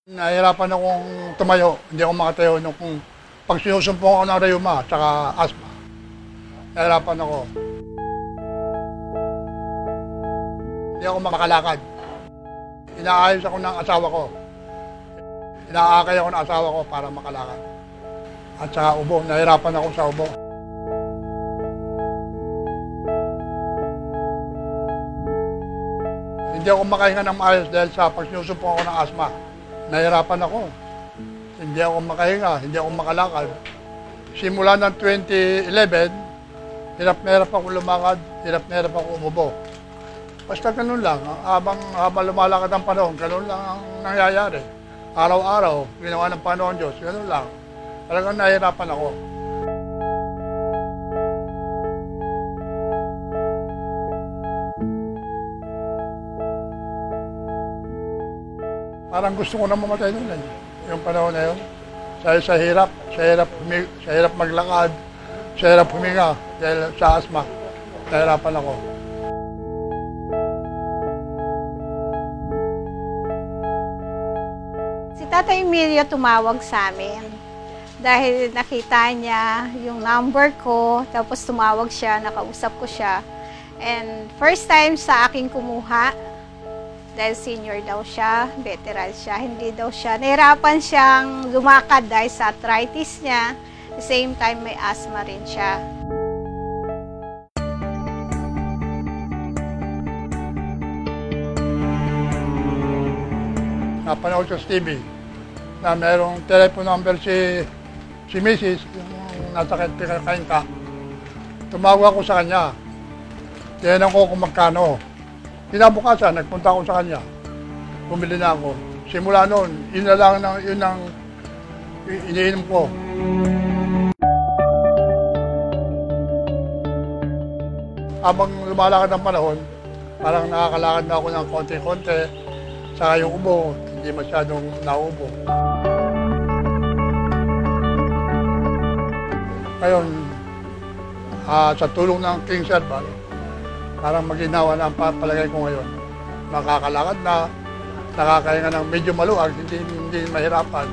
Nahihirapan akong tumayo, hindi ako makatayo nung pag sinusumpong ako ng rheuma at asthma. Nahihirapan ako. Hindi ako makalakad. Inaayos ako ng asawa ko. Inaakay ako ng asawa ko para makalakad. At saka ubo, nahihirapan ako sa ubo. Hindi ako makahinga ng maayos dahil sa pag sinusumpong ako ng asthma. Nahihirapan ako. Hindi ako makahinga, hindi ako makalakad. Simula ng 2011, hirap na hirap ako lumakad, hirap na hirap ako umubo. Basta ganun lang, habang lumalakad ang panahon, ganun lang ang nangyayari. Araw-araw, ginawa ng Panginoon Diyos, ganun lang. Talagang nahihirapan ako. Parang gusto ko na mamatay noon yung panahon na yun. Sa hirap maglakad, sa hirap huminga dahil sa asthma. Nahirapan ako. Si Tatay Emilio tumawag sa amin dahil nakita niya yung number ko, tapos tumawag siya, nakausap ko siya. And first time sa akin kumuha, dahil senior daw siya, veteran siya, hindi daw siya. Nahirapan siyang lumakad dahil sa arthritis niya. At the same time, may asthma rin siya. Napanood ko sa TV na mayroong telephone number si Mrs. yung nasa kain ka. Tumawag ako sa kanya. Tinanong ko kung magkano. Kinabukasan, nagpunta ako sa kanya. Bumili na ako. Simula noon, yun ang iniinom ko. Habang lumalakad ang panahon, parang nakakalakad na ako ng konti-konti. Saka yung ubo, hindi masyadong nauubo. Ngayon, sa tulong ng King Serval, parang maginawa na ang palagay ko ngayon. Makakalakad na, nakakahinga ng medyo maluwag, hindi mahirapan.